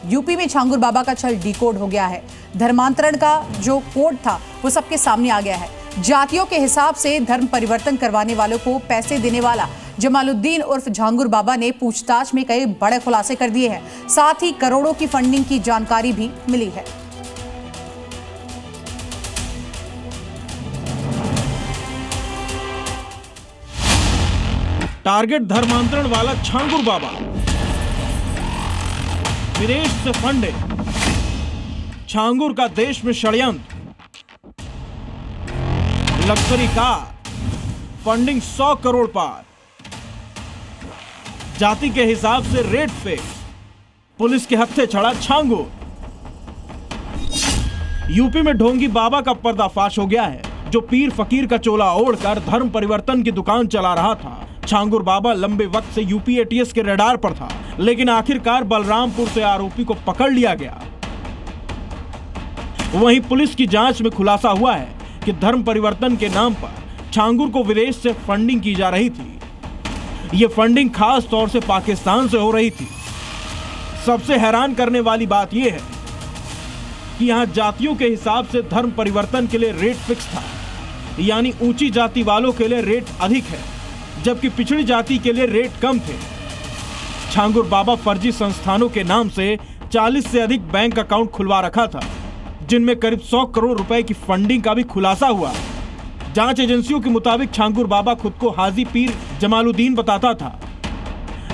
UP में छांगुर बाबा का छल डिकोड हो गया है। धर्मांतरण का जो कोड था वो सबके सामने आ गया है। जातियों के हिसाब से धर्म परिवर्तन करवाने वालों को पैसे देने वाला जमालुद्दीन उर्फ झांगुर बाबा ने पूछताछ में कई बड़े खुलासे कर दिए हैं। साथ ही करोड़ों की फंडिंग की जानकारी भी मिली है। टारगेट धर्मांतरण वाला छांगुर बाबा, विदेश से फंडिंग, छांगुर का देश में षड्यंत्र, लग्जरी कार, फंडिंग 100 करोड़ पार, जाति के हिसाब से रेट फिक्स, पुलिस के हत्थे चढ़ा छांगुर। यूपी में ढोंगी बाबा का पर्दाफाश हो गया है, जो पीर फकीर का चोला ओढ़कर धर्म परिवर्तन की दुकान चला रहा था। छांगुर बाबा लंबे वक्त से यूपी एटीएस के रडार पर था, लेकिन आखिरकार बलरामपुर से आरोपी को पकड़ लिया गया। वहीं पुलिस की जांच में खुलासा हुआ है कि धर्म परिवर्तन के नाम पर छांगुर को विदेश से फंडिंग की जा रही थी। ये फंडिंग खास तौर से पाकिस्तान से हो रही थी। सबसे हैरान करने वाली बात यह है कि यहां जातियों के हिसाब से धर्म परिवर्तन के लिए रेट फिक्स था, यानी ऊंची जाति वालों के लिए रेट अधिक है, जबकि पिछड़ी जाति के लिए रेट कम थे। छांगुर बाबा फर्जी संस्थानों के नाम से 40 से अधिक बैंक अकाउंट खुलवा रखा था, जिनमें करीब 100 करोड़ रुपए की फंडिंग का भी खुलासा हुआ। जांच एजेंसियों के मुताबिक छांगुर बाबा खुद को हाजी पीर जमालुद्दीन बताता था।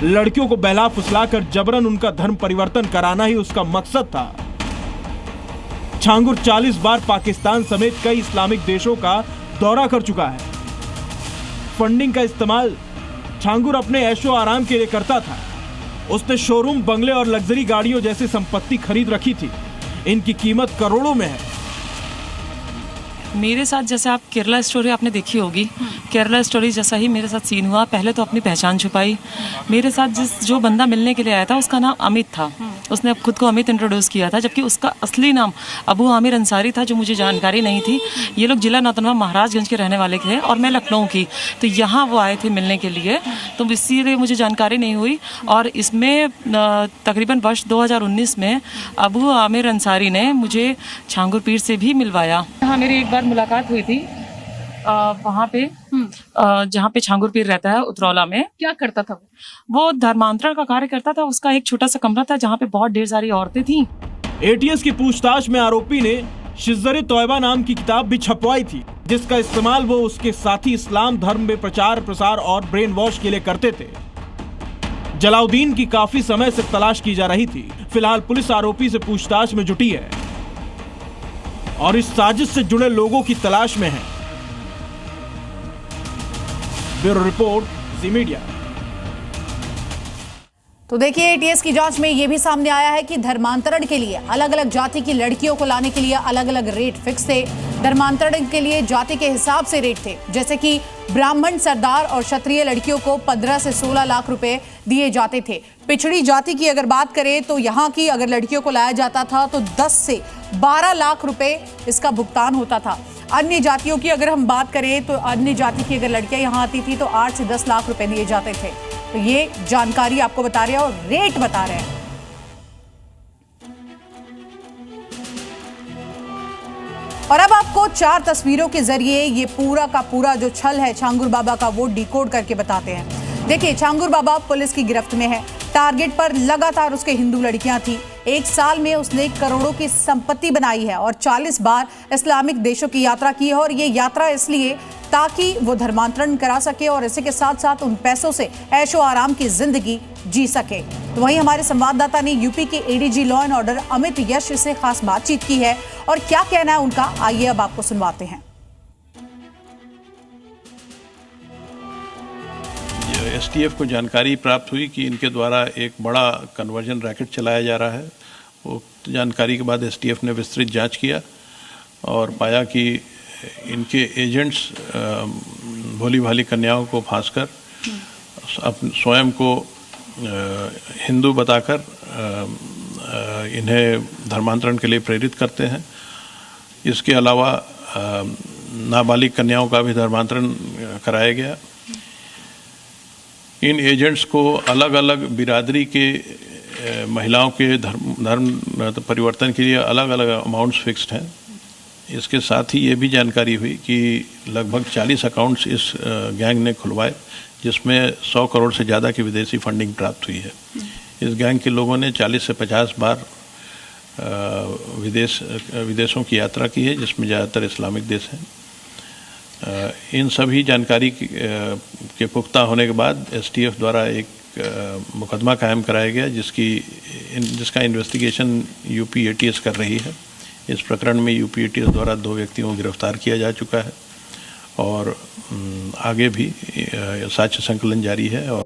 लड़कियों को बहला फुसलाकर जबरन उनका धर्म परिवर्तन कराना ही उसका मकसद था। छांगुर 40 बार पाकिस्तान समेत कई इस्लामिक देशों का दौरा कर चुका है। फंडिंग का इस्तेमाल छांगुर अपने ऐशो आराम के लिए करता था। उसने शोरूम, बंगले और लग्जरी गाड़ियों जैसी संपत्ति खरीद रखी थी। इनकी कीमत करोड़ों में है। मेरे साथ जैसे आप केरला स्टोरी आपने देखी होगी, केरला स्टोरी जैसा ही मेरे साथ सीन हुआ। पहले तो अपनी पहचान छुपाई। मेरे साथ जो बंदा मिलने के लिए आया था उसका नाम अमित था। उसने खुद को अमित इंट्रोड्यूस किया था, जबकि उसका असली नाम अबू आमिर अंसारी था, जो मुझे जानकारी नहीं थी। ये लोग जिला नौतनवा महाराजगंज के रहने वाले थे और मैं लखनऊ की। तो यहाँ वो आए थे मिलने के लिए, तो इसीलिए मुझे जानकारी नहीं हुई। और इसमें तकरीबन वर्ष 2019 में अबू आमिर अंसारी ने मुझे छांगुर पीर से भी मिलवाया। हाँ, मेरी एक बार मुलाकात हुई थी वहाँ पे, जहाँ पे छांगुर पीर रहता है उतरौला में। क्या करता था वो धर्मांतरण का कार्य करता था। उसका एक छोटा सा कमरा था जहाँ पे बहुत ढेर सारी औरतें थीं। एटीएस की पूछताछ में आरोपी ने शिज़्ज़र-ए तौबा नाम की किताब भी छपवाई थी, जिसका इस्तेमाल वो उसके साथी इस्लाम धर्म में प्रचार प्रसार और ब्रेन वॉश के लिए करते थे। जलाउद्दीन की काफी समय से तलाश की जा रही थी। फिलहाल पुलिस आरोपी से पूछताछ में जुटी है और इस साजिश से जुड़े लोगों की तलाश में है। ब्यूरो रिपोर्ट, जी मीडिया। तो देखिए, एटीएस की जांच में यह भी सामने आया है कि धर्मांतरण के लिए अलग अलग जाति की लड़कियों को लाने के लिए अलग अलग रेट फिक्स थे। धर्मांतरण के लिए जाति के हिसाब से रेट थे, जैसे कि ब्राह्मण, सरदार और क्षत्रिय लड़कियों को 15 से 16 लाख रुपए दिए जाते थे। पिछड़ी जाति की अगर बात करें तो यहाँ की अगर लड़कियों को लाया जाता था तो 10 से 12 लाख रुपए इसका भुगतान होता था। अन्य जातियों की अगर हम बात करें तो अन्य जाति की अगर लड़कियां यहाँ आती थी तो 8 से 10 लाख रुपए दिए जाते थे। तो ये जानकारी आपको बता रहे हैं और रेट बता रहे हैं। और अब आपको 4 तस्वीरों के जरिए ये पूरा का पूरा जो छल है छांगुर बाबा का, वो डिकोड करके बताते हैं। देखिए, छांगुर बाबा पुलिस की गिरफ्त में है। टारगेट पर लगातार उसके हिंदू लड़कियां थी। एक साल में उसने करोड़ों की संपत्ति बनाई है और 40 बार इस्लामिक देशों की यात्रा की है। और ये यात्रा इसलिए ताकि वो धर्मांतरण करा सके और इसी के साथ साथ उन पैसों से ऐशो आराम की जिंदगी जी सके। तो वहीं हमारे संवाददाता ने यूपी के ADG law and order Amit Yash से खास बातचीत की है और क्या कहना है उनका, आइए अब आपको सुनवाते हैं। एसटीएफ को जानकारी प्राप्त हुई कि इनके द्वारा एक बड़ा कन्वर्जन रैकेट चलाया जा रहा है। वो जानकारी के बाद एसटीएफ ने विस्तृत जांच किया और पाया कि इनके एजेंट्स भोली भाली कन्याओं को फांसकर स्वयं को हिंदू बताकर इन्हें धर्मांतरण के लिए प्रेरित करते हैं। इसके अलावा नाबालिग कन्याओं का भी धर्मांतरण कराया गया। इन एजेंट्स को अलग अलग बिरादरी के महिलाओं के धर्म परिवर्तन के लिए अलग अलग अमाउंट्स फिक्स्ड हैं। इसके साथ ही ये भी जानकारी हुई कि लगभग 40 अकाउंट्स इस गैंग ने खुलवाए, जिसमें 100 करोड़ से ज़्यादा की विदेशी फंडिंग प्राप्त हुई है। इस गैंग के लोगों ने 40 से 50 बार विदेशों की यात्रा की है, जिसमें ज़्यादातर इस्लामिक देश हैं। इन सभी जानकारी के पुख्ता होने के बाद एसटीएफ द्वारा एक मुकदमा कायम कराया गया, जिसका इन्वेस्टिगेशन यूपी एटीएस कर रही है। इस प्रकरण में यूपी एटीएस द्वारा 2 व्यक्तियों को गिरफ्तार किया जा चुका है और आगे भी साक्ष्य संकलन जारी है। और